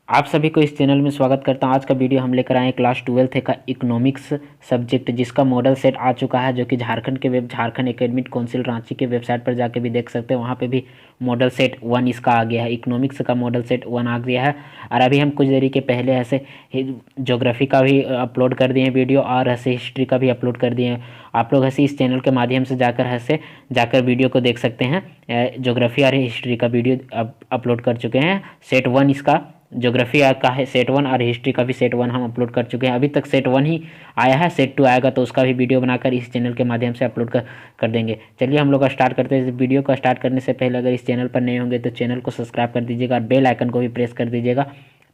आप सभी को इस चैनल में स्वागत करता हूं। आज का वीडियो हम लेकर आए क्लास 12th का इकोनॉमिक्स सब्जेक्ट, जिसका मॉडल सेट आ चुका है, जो कि झारखंड एकेडमिक काउंसिल रांची के वेबसाइट पर जाके भी देख सकते हैं। वहां पे भी मॉडल सेट 1 इसका आ गया है, इकोनॉमिक्स का मॉडल सेट 1 आ गया है। और अभी हम कुछ देरी के पहले ऐसे ज्योग्राफी का भी अपलोड कर दिए वीडियो और ऐसे हिस्ट्री का भी अपलोड कर दिए। आप लोग ऐसे इस चैनल के माध्यम से जाकर वीडियो को देख सकते हैं। ज्योग्राफी और हिस्ट्री का वीडियो अपलोड कर चुके हैं। सेट 1 इसका ज्योग्राफी का है सेट 1, और हिस्ट्री का भी सेट 1 हम अपलोड कर चुके हैं। अभी तक सेट 1 ही आया है, सेट 2 आएगा तो उसका भी वीडियो बनाकर इस चैनल के माध्यम से अपलोड कर देंगे। चलिए हम लोग का स्टार्ट करते हैं। इस वीडियो को स्टार्ट करने से पहले अगर इस चैनल पर नए होंगे तो चैनल को सब्सक्राइब कर दीजिएगा और बेल आइकन को भी प्रेस कर दीजिएगा,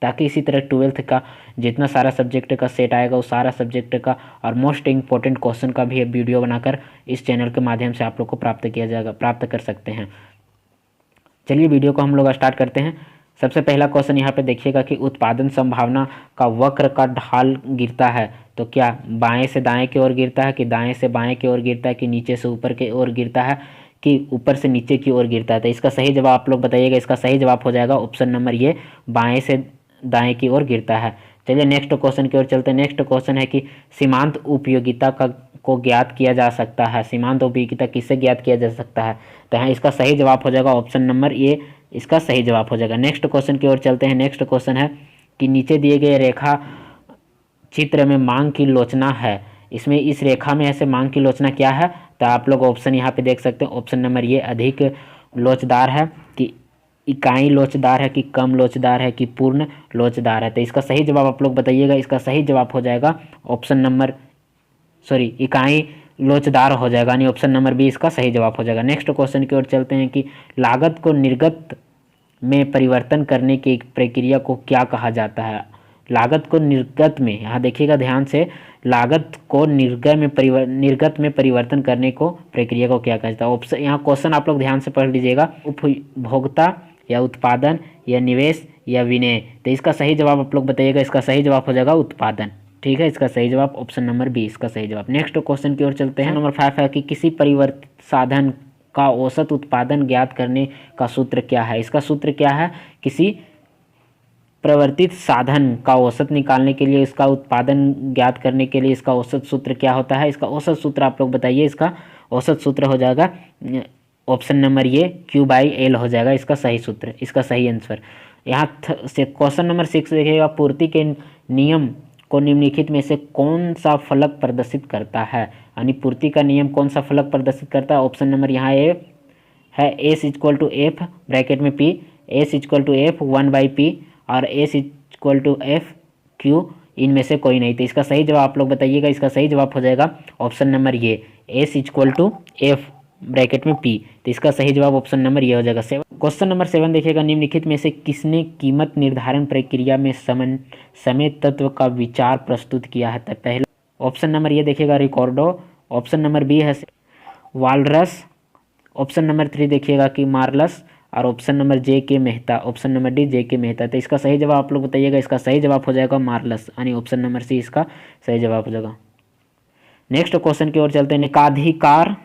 ताकि इसी तरह 12th का जितना सारा सब्जेक्ट का सेट आएगा उस सारा सब्जेक्ट का और मोस्ट इंपॉर्टेंट क्वेश्चन का भी वीडियो बनाकर इस चैनल के माध्यम से आप लोग को प्राप्त कर सकते हैं। चलिए वीडियो को हम लोग स्टार्ट करते हैं। सबसे पहला क्वेश्चन यहाँ पे देखिएगा कि उत्पादन संभावना का वक्र का ढाल गिरता है तो क्या बाएं से दाएं की ओर गिरता है, कि दाएं से बाएं की ओर गिरता है, कि नीचे से ऊपर की ओर गिरता है, कि ऊपर से नीचे की ओर गिरता है। तो इसका सही जवाब आप लोग बताइएगा। इसका सही जवाब हो जाएगा ऑप्शन नंबर ये, बाएं से दाएं की ओर गिरता है। चलिए नेक्स्ट क्वेश्चन की ओर चलते हैं। नेक्स्ट क्वेश्चन है कि सीमांत उपयोगिता को ज्ञात किया जा सकता है। सीमांत उपयोगिता किससे ज्ञात किया जा सकता है? तो यहाँ इसका सही जवाब हो जाएगा ऑप्शन नंबर ए, इसका सही जवाब हो जाएगा। नेक्स्ट क्वेश्चन की ओर चलते हैं। नेक्स्ट क्वेश्चन है कि नीचे दिए गए रेखा चित्र में मांग की लोचना है। इसमें इस रेखा में ऐसे मांग की लोचना क्या है? तो आप लोग ऑप्शन यहाँ पे देख सकते हैं। ऑप्शन नंबर ये अधिक लोचदार है, कि इकाई लोचदार है, कि कम लोचदार है, कि पूर्ण लोचदार है। तो इसका सही जवाब आप लोग बताइएगा। इसका सही जवाब हो जाएगा ऑप्शन नंबर इकाई लोचदार हो जाएगा, यानी ऑप्शन नंबर बी इसका सही जवाब हो जाएगा। नेक्स्ट क्वेश्चन की ओर चलते हैं कि लागत को निर्गत में परिवर्तन करने की प्रक्रिया को क्या कहा जाता है? लागत को निर्गत में, यहाँ देखिएगा ध्यान से, लागत को निर्गत में परिवर्तन करने को प्रक्रिया को क्या कहा जाता है? ऑप्शन, यहाँ क्वेश्चन आप लोग ध्यान से पढ़ लीजिएगा। उपभोक्ता या उत्पादन या निवेश या विनिमय। तो इसका सही जवाब आप लोग बताइएगा। इसका सही जवाब हो जाएगा उत्पादन। ठीक है, इसका सही जवाब ऑप्शन नंबर बी इसका सही जवाब। नेक्स्ट क्वेश्चन की ओर चलते हैं। नंबर 5 है कि किसी परिवर्तित साधन का औसत उत्पादन ज्ञात करने का सूत्र क्या है? इसका सूत्र क्या है? किसी परिवर्तित साधन का औसत निकालने के लिए, इसका उत्पादन ज्ञात करने के लिए इसका औसत सूत्र क्या होता है? इसका औसत सूत्र आप लोग बताइए। इसका औसत सूत्र हो जाएगा ऑप्शन नंबर ये Q/L हो जाएगा इसका सही सूत्र, इसका सही आंसर। यहाँ से क्वेश्चन नंबर 6 देखिएगा, पूर्ति के नियम को निम्नलिखित में से कौन सा फलक प्रदर्शित करता है? यानी पूर्ति का नियम कौन सा फलक प्रदर्शित करता है? ऑप्शन नंबर यहाँ ए है S = F ब्रैकेट में P, S = F 1/P और S = F Q, इनमें से कोई नहीं। तो इसका सही जवाब आप लोग बताइएगा। इसका सही जवाब हो जाएगा ऑप्शन नंबर ये S = F ब्रैकेट में P। तो इसका सही जवाब ऑप्शन नंबर ये हो जाएगा 7। क्वेश्चन नंबर 7 देखिएगा, निम्नलिखित में से किसने कीमत निर्धारण प्रक्रिया में समय तत्व का विचार प्रस्तुत किया है? तो पहला ऑप्शन नंबर ये देखिएगा रिकॉर्डो, ऑप्शन नंबर बी है वालरस, ऑप्शन नंबर 3 देखिएगा कि मार्लस, और ऑप्शन नंबर जे के Mehta, option number D J के मेहता। तो इसका सही जवाब आप लोग बताइएगा। इसका सही जवाब हो जाएगा मार्लस, यानी ऑप्शन नंबर सी इसका सही जवाब हो जाएगा। नेक्स्ट क्वेश्चन की ओर चलते हैं। एकाधिकार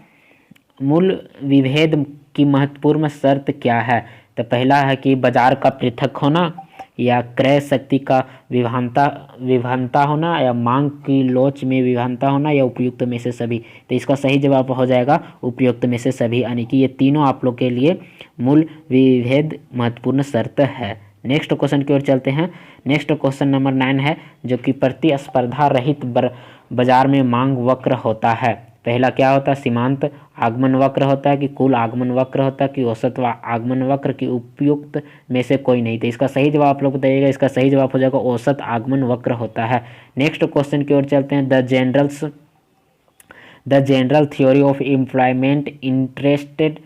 मूल विभेद की महत्वपूर्ण शर्त क्या है? तो पहला है कि बाजार का पृथक होना, या क्रय शक्ति का विभानता होना, या मांग की लोच में विभानता होना, या उपयुक्त में से सभी। तो इसका सही जवाब हो जाएगा उपयुक्त में से सभी, यानी कि ये तीनों आप लोग के लिए मूल विभेद महत्वपूर्ण शर्त है। नेक्स्ट क्वेश्चन की ओर चलते हैं। नेक्स्ट क्वेश्चन नंबर 9 है, जो कि प्रतिस्पर्धा रहित बाजार में मांग वक्र होता है। पहला क्या होता है? सीमांत आगमन वक्र होता है, कि कुल आगमन वक्र होता है, कि औसत आगमन वक्र, की उपयुक्त में से कोई नहीं। तो इसका सही जवाब आप लोग बताइएगा। इसका सही जवाब हो जाएगा औसत आगमन वक्र होता है। नेक्स्ट क्वेश्चन की ओर चलते हैं। The general theory of employment interested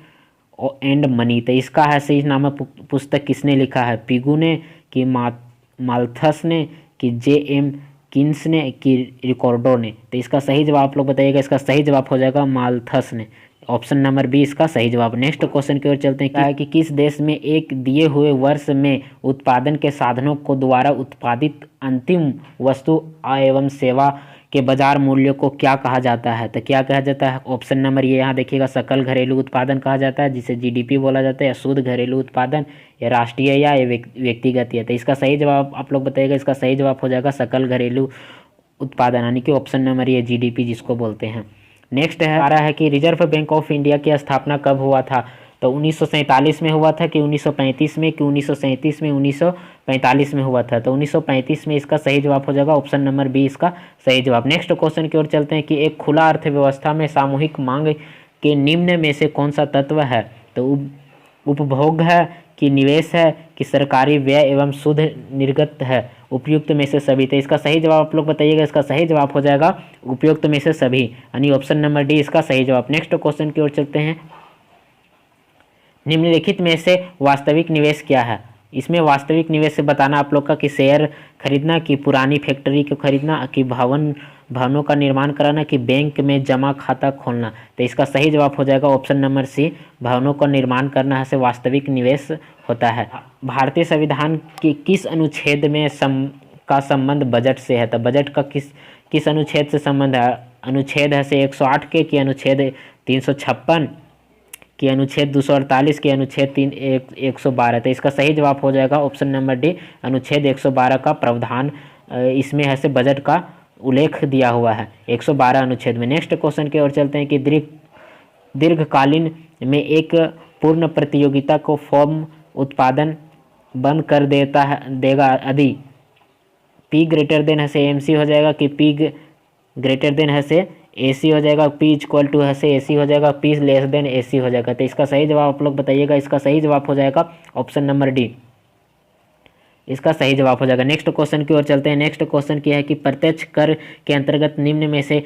and money. तो इसका है सही नामक पुस्तक किसने लिखा है? पिगू ने, कि माल्थस ने, कि J.M. किन्स ने, कि रिकॉर्डो ने। तो इसका सही जवाब आप लोग बताइएगा। इसका सही जवाब हो जाएगा माल्थस ने, ऑप्शन नंबर बी इसका सही जवाब। नेक्स्ट क्वेश्चन की ओर चलते हैं। क्या है कि किस देश में एक दिए हुए वर्ष में उत्पादन के साधनों को द्वारा उत्पादित अंतिम वस्तु एवं सेवा के बाजार मूल्य को क्या कहा जाता है? तो क्या कहा जाता है? ऑप्शन नंबर ये यहाँ देखिएगा, सकल घरेलू उत्पादन कहा जाता है, जिसे जीडीपी बोला जाता है, या शुद्ध घरेलू उत्पादन, या राष्ट्रीय, या व्यक्तिगत। या तो इसका सही जवाब आप लोग बताइएगा। इसका सही जवाब हो जाएगा सकल घरेलू उत्पादन, यानी कि ऑप्शन नंबर ये जीडीपी जिसको बोलते हैं। नेक्स्ट है आ रहा है कि रिजर्व बैंक ऑफ इंडिया की स्थापना कब हुआ था? तो 1947 में हुआ था, कि 1935 में, कि 1937 में, 1945 में हुआ था? तो 1935 में इसका सही जवाब हो जाएगा, ऑप्शन नंबर बी इसका सही जवाब। नेक्स्ट क्वेश्चन की ओर चलते हैं कि एक खुला अर्थव्यवस्था में सामूहिक मांग के निम्न में से कौन सा तत्व है? तो उपभोग है, कि निवेश है, कि सरकारी व्यय एवं शुद्ध निर्गत है, उपयुक्त में से सभी? तो इसका सही जवाब आप लोग बताइएगा। इसका सही जवाब हो जाएगा उपयुक्त में से सभी, यानी ऑप्शन नंबर डी इसका सही जवाब। नेक्स्ट क्वेश्चन की ओर चलते हैं। निम्नलिखित में से वास्तविक निवेश क्या है? इसमें वास्तविक निवेश से बताना आप लोग का कि शेयर खरीदना, कि पुरानी फैक्ट्री को खरीदना, कि भवनों का निर्माण कराना, कि बैंक में जमा खाता खोलना? तो इसका सही जवाब हो जाएगा ऑप्शन नंबर सी, भवनों का निर्माण करना से वास्तविक निवेश होता है। भारतीय संविधान के किस अनुच्छेद में का संबंध बजट से है? तो बजट का किस अनुच्छेद से संबंध है? अनुच्छेद है से 108 के, कि अनुच्छेद 356, कि अनुच्छेद 248, के अनुच्छेद 112? तो इसका सही जवाब हो जाएगा ऑप्शन नंबर डी, अनुच्छेद 112 का प्रावधान इसमें है से बजट का उल्लेख दिया हुआ है 112 अनुच्छेद में। नेक्स्ट क्वेश्चन की ओर चलते हैं कि दीर्घकालीन में एक पूर्ण प्रतियोगिता को फॉर्म उत्पादन बंद कर देगा यदि पी ग्रेटर देन है से एम सी हो जाएगा, कि पी ग्रेटर देन है से ए सी हो जाएगा, पी इक्वल टू है से ए सी हो जाएगा, पी लेस देन ए सी हो जाएगा? तो इसका सही जवाब आप लोग बताइएगा। इसका सही जवाब हो जाएगा ऑप्शन नंबर डी, इसका सही जवाब हो जाएगा। नेक्स्ट क्वेश्चन की ओर चलते हैं। नेक्स्ट क्वेश्चन क्या है कि प्रत्यक्ष कर के अंतर्गत निम्न में से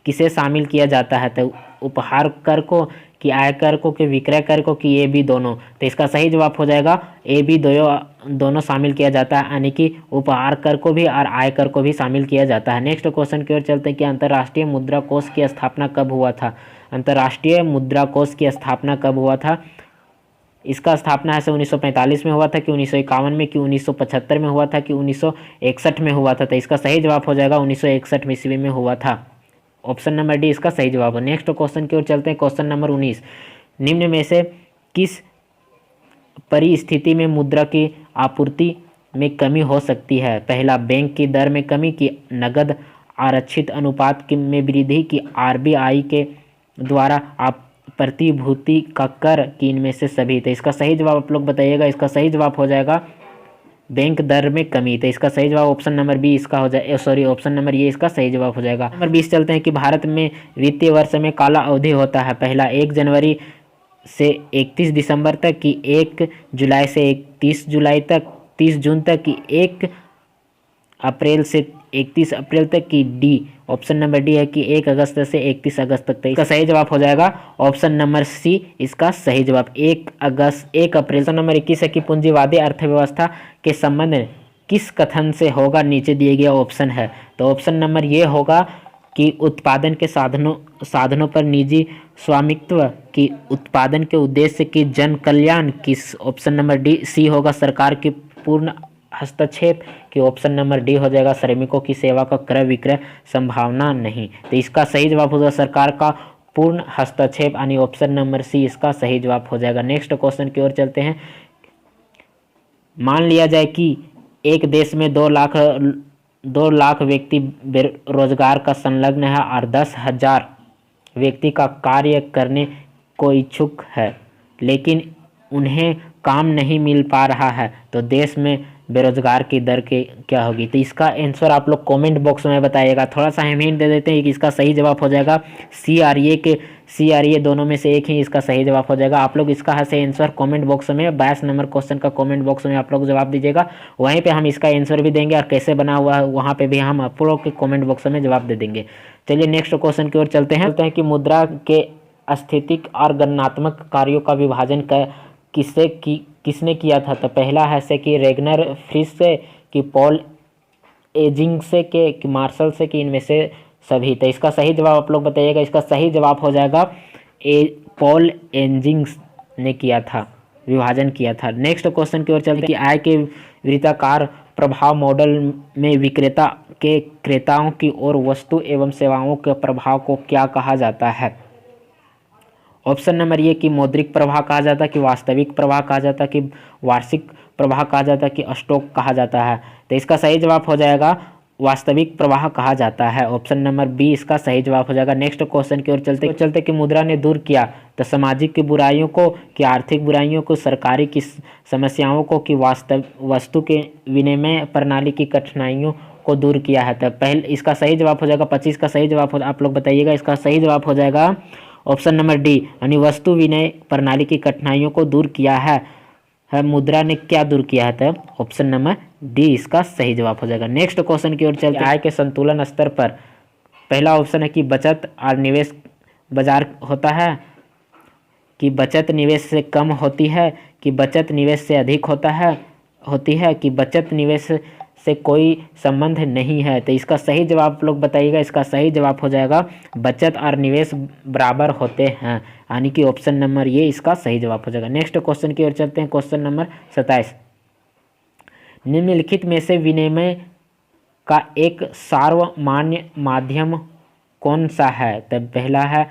किसे शामिल किया जाता है? तो उपहार कर को, कि आयकर को, कि विक्रय कर को, कि ए बी दोनों? तो इसका सही जवाब हो जाएगा ए बी दोनों शामिल किया जाता है, यानी कि उपहार कर को भी और आयकर को भी शामिल किया जाता है। नेक्स्ट क्वेश्चन की ओर चलते हैं कि अंतर्राष्ट्रीय मुद्रा कोष की स्थापना कब हुआ था? अंतर्राष्ट्रीय मुद्रा कोष की स्थापना कब हुआ था? इसका स्थापना है 1945 में हुआ था, कि 1951 में, कि 1975 में हुआ था, कि 1961 में हुआ था? तो इसका सही जवाब हो जाएगा 1961 ईस्वी में हुआ था, ऑप्शन नंबर डी इसका सही जवाब है। नेक्स्ट क्वेश्चन की ओर चलते हैं। क्वेश्चन नंबर 19, निम्न में से किस परिस्थिति में मुद्रा की आपूर्ति में कमी हो सकती है? पहला, बैंक की दर में कमी, की नगद आरक्षित अनुपात में वृद्धि, की आरबीआई के द्वारा प्रतिभूति का कर, की इनमें से सभी? तो इसका सही जवाब आप लोग बताइएगा। इसका सही जवाब हो जाएगा बैंक दर में कमी। तो इसका सही जवाब ऑप्शन नंबर बी इसका हो जाए, सॉरी ऑप्शन नंबर ये इसका सही जवाब हो जाएगा। नंबर 20 चलते हैं कि भारत में वित्तीय वर्ष में काला अवधि होता है। पहला, 1 जनवरी से 31 दिसंबर तक, कि 1 जुलाई से 31 जुलाई तक, 30 जून तक, कि 1 अप्रैल से 31 अप्रैल तक, की डी ऑप्शन नंबर डी है कि 1 अगस्त से 31 अगस्त तक? इसका सही जवाब हो जाएगा ऑप्शन नंबर सी इसका सही जवाब, 1 अप्रैल। नंबर 21 है कि पूंजीवादी अर्थव्यवस्था के संबंध में किस कथन से होगा? नीचे दिए गया ऑप्शन है। तो ऑप्शन नंबर ये होगा कि उत्पादन के साधनों पर निजी स्वामित्व, की उत्पादन के उद्देश्य की जन कल्याण, किस ऑप्शन नंबर डी सी होगा सरकार की पूर्ण हस्तक्षेप, की ऑप्शन नंबर डी हो जाएगा श्रमिकों की सेवा का क्रय विक्रय संभावना नहीं। तो इसका सही जवाब होगा सरकार का पूर्ण हस्तक्षेप, यानी ऑप्शन नंबर सी इसका सही जवाब हो जाएगा। नेक्स्ट क्वेश्चन की ओर चलते हैं। मान लिया जाए कि एक देश में 2 लाख व्यक्ति बेरोजगार का संलग्न है और 10,000 व्यक्ति का कार्य करने को इच्छुक है, लेकिन उन्हें काम नहीं मिल पा रहा है, तो देश में बेरोजगार की दर के क्या होगी? तो इसका आंसर आप लोग कमेंट बॉक्स में बताइएगा। थोड़ा सा हम हिंट दे देते हैं कि इसका सही जवाब हो जाएगा सी आर ए दोनों में से एक ही इसका सही जवाब हो जाएगा। आप लोग इसका आंसर कमेंट बॉक्स में 22 नंबर क्वेश्चन का कमेंट बॉक्स में आप लोग जवाब दीजिएगा। वहीं पे हम इसका आंसर भी देंगे और कैसे बना हुआ है वहाँ पे भी हम आप लोग के कमेंट बॉक्स में जवाब दे देंगे। चलिए नेक्स्ट क्वेश्चन की ओर चलते हैं कि मुद्रा के स्थैतिक और गणनात्मक कार्यों का विभाजन किसने किया था? तो पहला है से कि रेगनर फ्रिश से, कि पॉल एजिंग से, कि मार्शल से, कि इनमें से सभी? तो इसका सही जवाब आप लोग बताइएगा। इसका सही जवाब हो जाएगा पॉल एजिंग्स ने किया था, विभाजन किया था। नेक्स्ट क्वेश्चन की ओर चलते कि आय के वृत्ताकार प्रभाव मॉडल में विक्रेता के क्रेताओं की ओर वस्तु एवं सेवाओं के प्रभाव को क्या कहा जाता है? ऑप्शन नंबर ए कि मौद्रिक प्रवाह कहा जाता है, कि वास्तविक प्रवाह कहा जाता है, कि वार्षिक प्रवाह कहा जाता है, कि स्टॉक कहा जाता है। तो इसका सही जवाब हो जाएगा वास्तविक प्रवाह कहा जाता है। ऑप्शन नंबर बी इसका सही जवाब हो जाएगा। नेक्स्ट क्वेश्चन की ओर चलते कि मुद्रा ने दूर किया तो सामाजिक की बुराइयों को, कि आर्थिक बुराइयों को, सरकारी की समस्याओं को, कि वस्तु के विनिमय प्रणाली की कठिनाइयों को दूर किया है। तो पहले इसका सही जवाब हो जाएगा 25 का सही जवाब आप लोग बताइएगा। इसका सही जवाब हो जाएगा ऑप्शन नंबर डी, यानी वस्तु विनिमय प्रणाली की कठिनाइयों को दूर किया है। मुद्रा ने क्या दूर किया है? तो ऑप्शन नंबर डी इसका सही जवाब हो जाएगा। नेक्स्ट क्वेश्चन की ओर चलते आय के संतुलन स्तर पर पहला ऑप्शन है कि बचत और निवेश बाजार होता है, कि बचत निवेश से कम होती है, कि बचत निवेश से अधिक होती है, कि बचत निवेश से कोई संबंध नहीं है। तो इसका सही जवाब आप लोग बताइएगा। इसका सही जवाब हो जाएगा बचत और निवेश बराबर होते हैं, यानी कि ऑप्शन नंबर ये इसका सही जवाब हो जाएगा। नेक्स्ट क्वेश्चन की ओर चलते हैं। क्वेश्चन नंबर 27, निम्नलिखित में से विनिमय का एक सार्वमान्य माध्यम कौन सा है? तो पहला है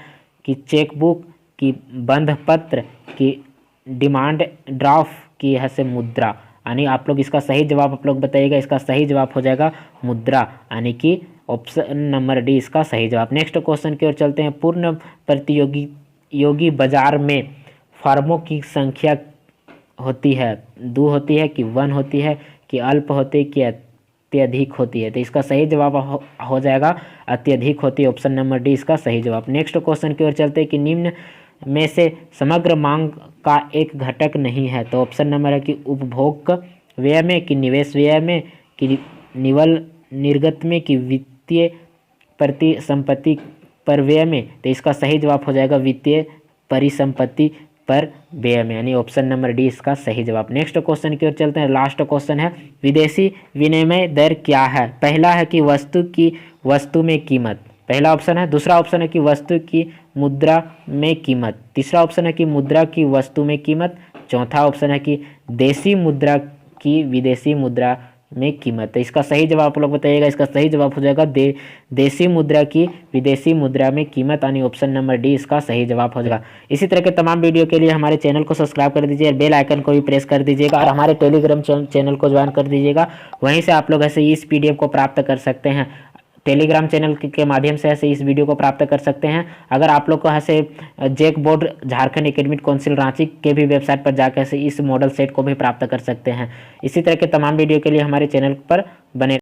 कि चेकबुक, कि बंध पत्र, कि डिमांड ड्राफ्ट, की है से मुद्रा। यानी आप लोग इसका सही जवाब आप लोग बताइएगा। इसका सही जवाब हो जाएगा मुद्रा, यानी कि ऑप्शन नंबर डी इसका सही जवाब। नेक्स्ट क्वेश्चन की ओर चलते हैं। पूर्ण प्रतियोगी बाजार में फर्मों की संख्या होती है, 2 होती है, कि 1 होती है, कि अल्प होती है, कि अत्यधिक होती है? तो इसका सही जवाब हो जाएगा अत्यधिक होती है। ऑप्शन नंबर डी इसका सही जवाब। नेक्स्ट क्वेश्चन की ओर चलते हैं कि निम्न में से समग्र मांग का एक घटक नहीं है। तो ऑप्शन नंबर है कि उपभोग व्यय में, कि निवेश व्यय में, कि निवल निर्गत में, कि वित्तीय परिसंपत्ति पर व्यय में? तो इसका सही जवाब हो जाएगा वित्तीय परिसंपत्ति पर व्यय में, यानी ऑप्शन नंबर डी इसका सही जवाब। नेक्स्ट क्वेश्चन की ओर चलते हैं। लास्ट क्वेश्चन है, विदेशी विनिमय दर क्या है? पहला है कि वस्तु में कीमत, पहला ऑप्शन है। दूसरा ऑप्शन है कि वस्तु की मुद्रा में कीमत। तीसरा ऑप्शन है कि मुद्रा की वस्तु में कीमत। चौथा ऑप्शन है कि देशी मुद्रा की विदेशी मुद्रा में कीमत। तो इसका सही जवाब आप लोग बताइएगा। इसका सही जवाब हो जाएगा देशी मुद्रा की विदेशी मुद्रा में कीमत, यानी ऑप्शन नंबर डी इसका सही जवाब हो जाएगा। इसी तरह के तमाम वीडियो के लिए हमारे चैनल को सब्सक्राइब कर दीजिए और बेल आइकन को भी प्रेस कर दीजिएगा, और हमारे टेलीग्राम चैनल को ज्वाइन कर दीजिएगा। वहीं से आप लोग ऐसे इस PDF को प्राप्त कर सकते हैं। टेलीग्राम चैनल के माध्यम से ऐसे इस वीडियो को प्राप्त कर सकते हैं। अगर आप लोग को ऐसे JAC board Jharkhand academic council Ranchi के भी वेबसाइट पर जाकर ऐसे इस मॉडल सेट को भी प्राप्त कर सकते हैं। इसी तरह के तमाम वीडियो के लिए हमारे चैनल पर बने